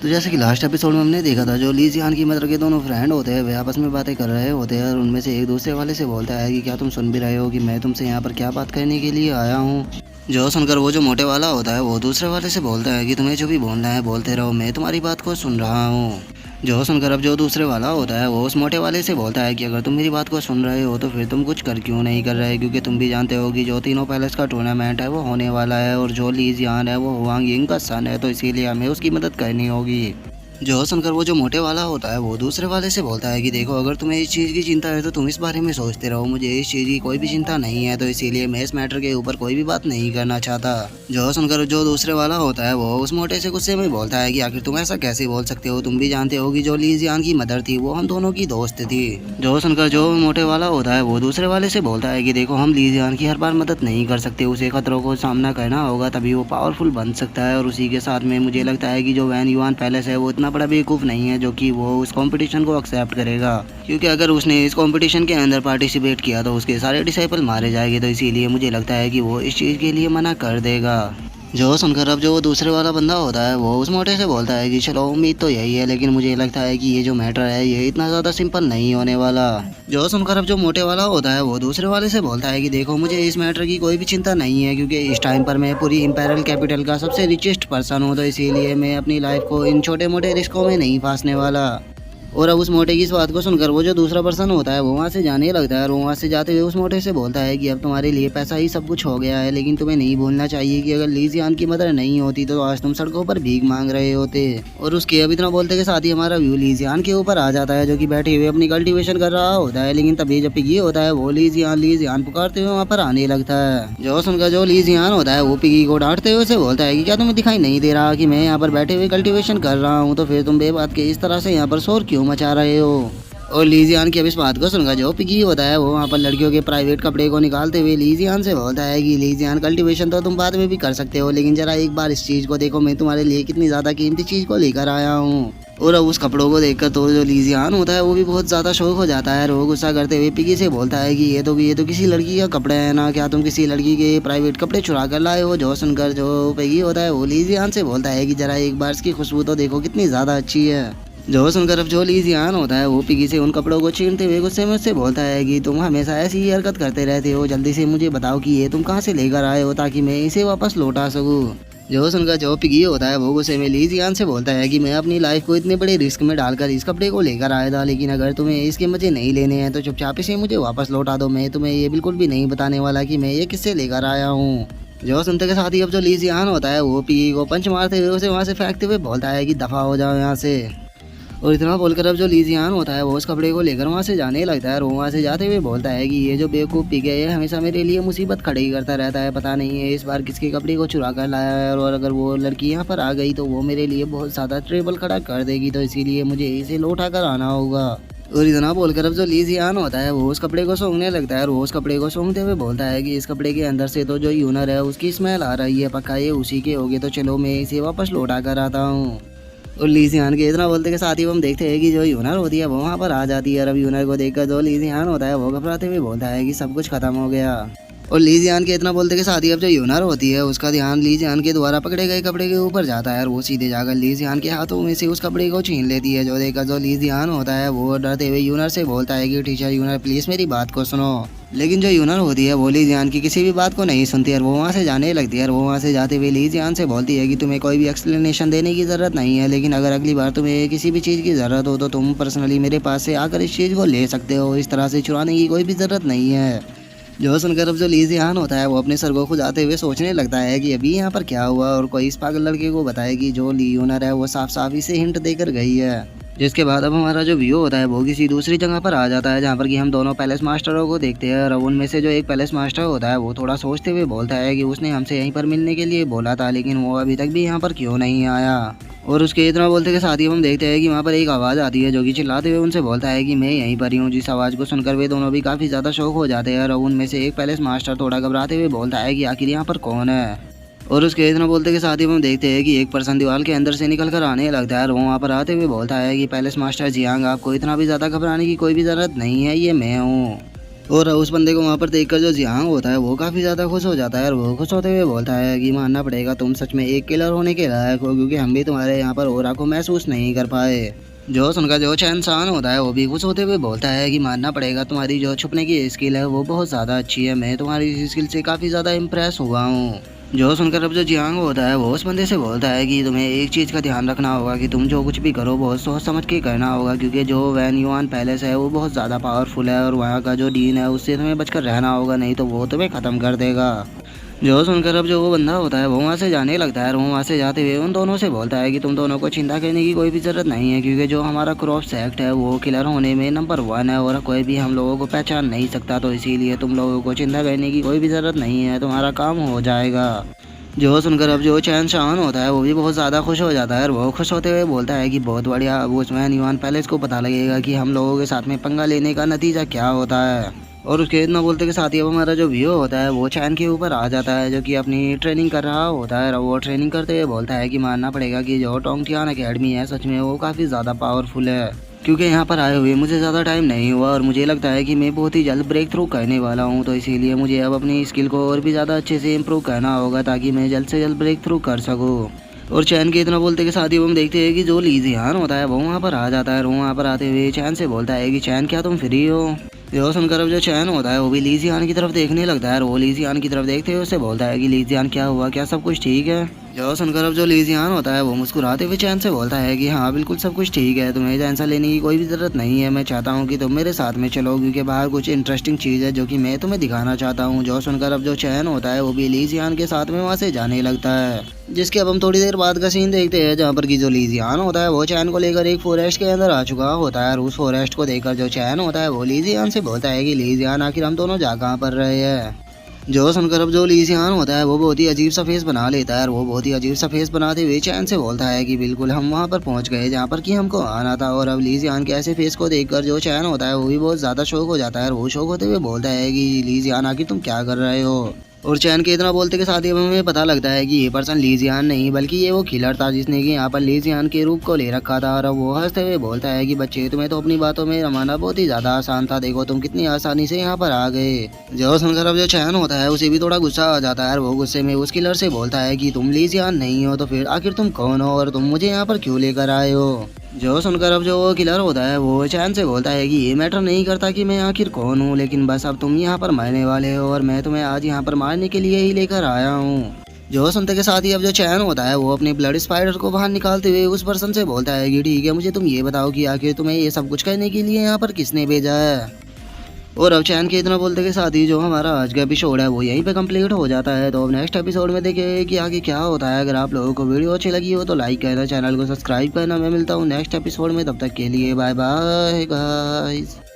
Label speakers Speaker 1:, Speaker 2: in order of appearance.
Speaker 1: तो जैसे कि लास्ट एपिसोड में हमने देखा था, जो ली जियान की मदर के दोनों फ्रेंड होते हैं वे आपस में बातें कर रहे होते हैं और उनमें से एक दूसरे वाले से बोलता है कि क्या तुम सुन भी रहे हो कि मैं तुमसे यहाँ पर क्या बात करने के लिए आया हूँ। जो सुनकर वो जो मोटे वाला होता है वो दूसरे वाले से बोलता है कि तुम्हें जो भी बोलना है बोलते रहो, मैं तुम्हारी बात को सुन रहा हूँ। जो सुनकर अब जो दूसरे वाला होता है वो उस मोटे वाले से बोलता है कि अगर तुम मेरी बात को सुन रहे हो तो फिर तुम कुछ कर क्यों नहीं कर रहे, क्योंकि तुम भी जानते हो कि जो तीनों पैलेस का टूर्नामेंट है वो होने वाला है और जो ली जियान है वो हुआंग यिंग का सन है, तो इसीलिए हमें उसकी मदद करनी होगी। जो सुनकर वो जो मोटे वाला होता है वो दूसरे वाले से बोलता है कि देखो, अगर तुम्हें इस चीज़ की चिंता है तो तुम इस बारे में सोचते रहो, मुझे इस चीज़ की कोई भी चिंता नहीं है, तो इसीलिए मैं इस मैटर के ऊपर कोई भी बात नहीं करना चाहता। जो सुनकर जो दूसरे वाला होता है वो उस मोटे से गुस्से में बोलता है कि आखिर तुम ऐसा कैसे बोल सकते हो, तुम भी जानते हो कि जो ली जियान की मदर थी वो हम दोनों की दोस्त थी। जो सुनकर जो मोटे वाला होता है वो दूसरे वाले से बोलता है कि देखो, हम ली जियान की हर बार मदद नहीं कर सकते, उसे खतरों को सामना करना होगा तभी वो पावरफुल बन सकता है, और उसी के साथ में मुझे लगता है कि जो वैन युआन पैलेस है वो इतना बड़ा बेवकूफ़ नहीं है जो कि वो उस कंपटीशन को एक्सेप्ट करेगा, क्योंकि अगर उसने इस कंपटीशन के अंदर पार्टिसिपेट किया तो उसके सारे डिसाइपल मारे जाएंगे, तो इसीलिए मुझे लगता है कि वो इस चीज़ के लिए मना कर देगा। जो सुनकर अब जो दूसरे वाला बंदा होता है वो उस मोटे से बोलता है कि चलो उम्मीद तो यही है, लेकिन मुझे लगता है कि ये जो मैटर है ये इतना ज़्यादा सिंपल नहीं होने वाला। जो सुनकर अब जो मोटे वाला होता है वो दूसरे वाले से बोलता है कि देखो, मुझे इस मैटर की कोई भी चिंता नहीं है, क्योंकि इस टाइम पर मैं पूरी इम्पेरियल कैपिटल का सबसे रिचेस्ट पर्सन हूँ, तो इसीलिए मैं अपनी लाइफ को इन छोटे मोटे रिस्कों में नहीं फंसने वाला। और अब उस मोटे की इस बात को सुनकर वो जो दूसरा पर्सन होता है वो वहाँ से जाने लगता है, और वहाँ से जाते हुए उस मोटे से बोलता है कि अब तुम्हारे लिए पैसा ही सब कुछ हो गया है, लेकिन तुम्हें नहीं भूलना चाहिए कि अगर ली जियान की मदर नहीं होती तो आज तुम सड़कों पर भीख मांग रहे होते। और उसके अब इतना बोलते के साथ ही हमारा व्यू ली जियान के ऊपर आ जाता है, जो कि बैठे हुए अपनी कल्टीवेशन कर रहा होता है, लेकिन तभी जब पिगी होता है वो ली जियान पुकारते हुए वहाँ पर आने लगता है। जो सुनकर जो ली जियान होता है वो पिगी को डांटते हुए से बोलता है कि क्या तुम्हें दिखाई नहीं दे रहा कि मैं यहाँ पर बैठे हुए कल्टीवेशन कर रहा हूँ, तो फिर तुम बेबात के इस तरह से यहाँ पर शोर क्यों मचा रहे हो। और ली जियान की अब इस बात को सुनकर जो पिगी होता है वो वहाँ पर लड़कियों के प्राइवेट कपड़े को निकालते हुए ली जियान से बोलता है कि ली जियान, कल्टीवेशन तो तुम बाद में भी कर सकते हो, लेकिन जरा एक बार इस चीज़ को देखो, मैं तुम्हारे लिए कितनी ज़्यादा कीमती चीज़ को लेकर आया हूँ। और अब उस कपड़ों को देखकर तो जो ली जियान होता है वो भी बहुत ज़्यादा शौक हो जाता है, और वो गुस्सा करते हुए पिगी से बोलता है कि ये तो किसी लड़की का कपड़े है ना, क्या तुम किसी लड़की के प्राइवेट कपड़े चुरा कर लाए हो। जो सुनकर जो पिगी होता है वो ली जियान से बोलता है कि जरा एक बार इसकी खुशबू तो देखो कितनी ज़्यादा अच्छी है। जो सुनकर अब जो ली जियान होता है वो पिगी से उन कपड़ों को छीनते हुए गुस्से में उससे बोलता है कि तुम हमेशा ऐसी ही हरकत करते रहते हो, जल्दी से मुझे बताओ कि ये तुम कहाँ से लेकर आए हो ताकि मैं इसे वापस लौटा सकूँ। जो सुनकर जो पिगी होता है वो गुस्से में ली जियान से बोलता है कि मैं अपनी लाइफ को इतने बड़े रिस्क में डालकर इस कपड़े को लेकर आया था, लेकिन अगर तुम्हें इसके मजे नहीं लेने हैं तो चुपचाप से मुझे वापस लौटा दो, मैं तुम्हें ये बिल्कुल भी नहीं बताने वाला कि मैं ये किससे लेकर आया हूँ। जो सुनते के साथ ही अब जो ली जियान होता है वो पिगी को पंच मारते हुए उसे वहाँ से फेंकते हुए बोलता है कि दफ़ा हो जाओ यहाँ से। और इतना बोलकर अब जो ली जियान होता है वो उस कपड़े को लेकर वहाँ से जाने लगता है, और वहाँ से जाते हुए बोलता है कि ये जो बेवकूफ़ पी गया ये हमेशा मेरे लिए मुसीबत खड़ी करता रहता है, पता नहीं है इस बार किसके कपड़े को चुरा कर लाया है, और अगर वो लड़की यहाँ पर आ गई तो वो मेरे लिए बहुत ज़्यादा ट्रेबल खड़ा कर देगी, तो इसीलिए मुझे इसे लौटा कर आना होगा। और इतना बोलकर अब जो ली जियान होता है वो उस कपड़े को सूंघने लगता है, और वो उस कपड़े को सूंघते हुए बोलता है कि इस कपड़े के अंदर से तो जो यूनर है उसकी स्मेल आ रही है, पक्का ये उसी के होगे, तो चलो मैं इसे वापस लौटा कर आता हूँ। और ली जियान के इतना बोलते के साथ ही हम देखते हैं कि जो यूनर होती है वो वहाँ पर आ जाती है, और अब यूनर को देखकर जो ली जियान होता है वो घबराते हुए बोलता है कि सब कुछ खत्म हो गया। और ली जियान के इतना बोलते के साथ ही अब जो यूनर होती है उसका ध्यान ली जियान के द्वारा पकड़े गए कपड़े के ऊपर जाता है, और वो सीधे जाकर ली जियान के हाथों में से उस कपड़े को छीन लेती है। जो देखकर जो ली जियान होता है वो डरते हुए यूनर से बोलता है कि टीचर यूनर प्लीज़ मेरी बात को सुनो, लेकिन जो यूनर होती है वो ली जियान की किसी भी बात को नहीं सुनती है, और वो वहाँ से जाने लगती है। और वो वहाँ से जाते हुए ली जियान से बोलती है कि तुम्हें कोई भी एक्सप्लेनेशन देने की ज़रूरत नहीं है, लेकिन अगर अगली बार तुम्हें किसी भी चीज़ की ज़रूरत हो तो तुम पर्सनली मेरे पास से आकर इस चीज़ को ले सकते हो, इस तरह से चुराने की कोई भी ज़रूरत नहीं है। जो सुनकर अब जो ली जियान होता है वो अपने सर को खुजाते हुए सोचने लगता है कि अभी यहाँ पर क्या हुआ, और कोई इस पागल लड़के को बताए कि जो ली यूनर है वो साफ साफ इसे हिंट देकर गई है। जिसके बाद अब हमारा जो व्यू होता है वो किसी दूसरी जगह पर आ जाता है, जहाँ पर कि हम दोनों पैलेस मास्टरों को देखते हैं, और अब उनमें से जो एक पैलेस मास्टर होता है वो थोड़ा सोचते हुए बोलता है कि उसने हमसे यहीं पर मिलने के लिए बोला था, लेकिन वो अभी तक भी यहाँ पर क्यों नहीं आया। और उसके इतना बोलते के साथ ही हम देखते हैं कि वहाँ पर एक आवाज़ आती है जो कि चिल्लाते हुए उनसे बोलता है कि मैं यहीं पर ही हूँ। जिस आवाज़ को सुनकर वे दोनों भी काफ़ी ज़्यादा शौक हो जाते हैं, और उनमें से एक पैलेस मास्टर थोड़ा घबराते हुए बोलता है कि आखिर यहाँ पर कौन है। और उसके इतना बोलते के साथ ही हम देखते हैं कि एक पर्सन दीवार के अंदर से निकल कर आने लगता है, और वो वहाँ पर आते हुए बोलता है कि पैलेस मास्टर जियांग, आपको इतना भी ज़्यादा घबराने की कोई भी ज़रूरत नहीं है, ये मैं हूँ। और उस बंदे को वहाँ पर देखकर जो जियांग होता है वो काफ़ी ज़्यादा खुश हो जाता है और वो खुश होते हुए बोलता है कि मानना पड़ेगा तुम सच में एक किलर होने के लायक हो, क्योंकि हम भी तुम्हारे यहाँ पर ऑरा को महसूस नहीं कर पाए। जो सुनकर जो चैन शान होता है वो भी खुश होते हुए बोलता है कि मानना पड़ेगा तुम्हारी जो छुपने की स्किल है वो बहुत ज़्यादा अच्छी है, मैं तुम्हारी इस स्किल से काफ़ी ज़्यादा इम्प्रेस हुआ हूँ। जो सुनकर अब जो जियांग होता है वो उस बंदे से बोलता है कि तुम्हें एक चीज़ का ध्यान रखना होगा कि तुम जो कुछ भी करो बहुत सोच समझ के करना होगा, क्योंकि जो वैन युआन पैलेस है वो बहुत ज़्यादा पावरफुल है और वहाँ का जो डीन है उससे तुम्हें बचकर रहना होगा, नहीं तो वो तुम्हें ख़त्म कर देगा। जो सुनकर अब जो वो बंदा होता है वो वहाँ से जाने लगता है और वो वहाँ से जाते हुए उन दोनों से बोलता है कि तुम दोनों को चिंता करने की कोई भी ज़रूरत नहीं है, क्योंकि जो हमारा क्रॉप सेक्ट है वो किलर होने में नंबर 1 है और कोई भी हम लोगों को पहचान नहीं सकता, तो इसीलिए तुम लोगों को चिंता करने की कोई भी ज़रूरत नहीं है, तुम्हारा काम हो जाएगा। जो सुनकर अब जो चैन शान होता है वो भी बहुत ज़्यादा खुश हो जाता है और वो खुश होते हुए बोलता है कि बहुत बढ़िया, अब उसमें युआन पैलेस को पता लगेगा कि हम लोगों के साथ में पंगा लेने का नतीजा क्या होता है। और उसके इतना बोलते के साथ ही अब हमारा जो व्यू होता है वो चैन के ऊपर आ जाता है, जो कि अपनी ट्रेनिंग कर रहा होता है। और वो ट्रेनिंग करते हुए बोलता है कि मानना पड़ेगा कि जो टोंगटियान अकेडमी है सच में वो काफ़ी ज़्यादा पावरफुल है, क्योंकि यहाँ पर आए हुए मुझे ज़्यादा टाइम नहीं हुआ और मुझे लगता है कि मैं बहुत ही जल्द ब्रेक थ्रू करने वाला हूँ, तो इसीलिए मुझे अब अपनी स्किल को और भी ज़्यादा अच्छे से इम्प्रूव करना होगा ताकि मैं जल्द से जल्द ब्रेक थ्रू कर सकूँ। और चैन के इतना बोलते के साथ ही हम देखते हैं कि जो ली जियान होता है वो वहाँ पर आ जाता है और वहाँ पर आते हुए चैन से बोलता है कि चैन क्या तुम फ्री हो। जो सुनकर अब जो चैन होता है वो भी ली जियान की तरफ देखने लगता है और वो ली जियान की तरफ देखते हुए उससे बोलता है कि ली जियान क्या हुआ, क्या सब कुछ ठीक है। जो सुनकर अब जो ली जियान होता है वो मुस्कुराते हुए चैन से बोलता है कि हाँ बिल्कुल सब कुछ ठीक है, तुम्हें टेंशन लेने की कोई भी ज़रूरत नहीं है, मैं चाहता हूँ कि तुम मेरे साथ में चलो क्योंकि बाहर कुछ इंटरेस्टिंग चीज़ है जो कि मैं तुम्हें दिखाना चाहता हूँ। जो सुनकर अब जो चैन होता है वो भी ली जियान के साथ में वहाँ से जाने लगता है, जिसके अब हम थोड़ी देर बाद का सीन देखते हैं जहाँ पर की जो ली जियान होता है वो चैन को लेकर एक फॉरेस्ट के अंदर आ चुका होता है और उस फॉरेस्ट को देखकर जो चैन होता है वो ली जियान से बोलता है कि ली जियान आखिर हम दोनों जा कहाँ पर रहे हैं। जो सुनकर अब जो ली जियान होता है वो बहुत ही अजीब सा फेस बना लेता है और वो बहुत ही अजीब सा फेस बनाते हुए चैन से बोलता है कि बिल्कुल हम वहाँ पर पहुँच गए जहाँ पर कि हमको आना था। और अब ली जियान के ऐसे फेस को देखकर जो चैन होता है वो भी बहुत ज़्यादा शौक हो जाता है और वो शौक होते हुए बोलता है कि ली जियान आखिर तुम क्या कर रहे हो। और चैन के इतना बोलते के साथ ही हमें पता लगता है कि ये पर्सन ली जियान नहीं बल्कि ये वो किलर था जिसने कि यहाँ पर ली जियान के रूप को ले रखा था। और वो हंसते हुए बोलता है कि बच्चे तुम्हें तो अपनी बातों में रमाना बहुत ही ज़्यादा आसान था, देखो तुम कितनी आसानी से यहाँ पर आ गए। जो सुनकर अब जो चैन होता है उसे भी थोड़ा गुस्सा आ जाता है और वो गुस्से में उस किलर से बोलता है कि तुम ली जियान नहीं हो तो फिर आखिर तुम कौन हो और तुम मुझे यहाँ पर क्यों लेकर आए हो। जो सुनकर अब जो वो किलर होता है वो चैन से बोलता है कि ये मैटर नहीं करता कि मैं आखिर कौन हूँ, लेकिन बस अब तुम यहाँ पर मरने वाले हो और मैं तुम्हें आज यहाँ पर मारने के लिए ही लेकर आया हूँ। जो सुनते के साथ ही अब जो चैन होता है वो अपने ब्लड स्पाइडर को बाहर निकालते हुए उस पर्सन से बोलता है कि ठीक है मुझे तुम ये बताओ कि आखिर तुम्हें ये सब कुछ करने के लिए यहाँ पर किसने भेजा है। और अब चैन के इतना बोलते के साथ ही जो हमारा आज का एपिसोड है वो यहीं पे कंप्लीट हो जाता है। तो अब नेक्स्ट एपिसोड में देखें कि आगे क्या होता है। अगर आप लोगों को वीडियो अच्छी लगी हो तो लाइक करना, चैनल को सब्सक्राइब करना। मैं मिलता हूँ नेक्स्ट एपिसोड में, तब तक के लिए बाय बाय गाइस।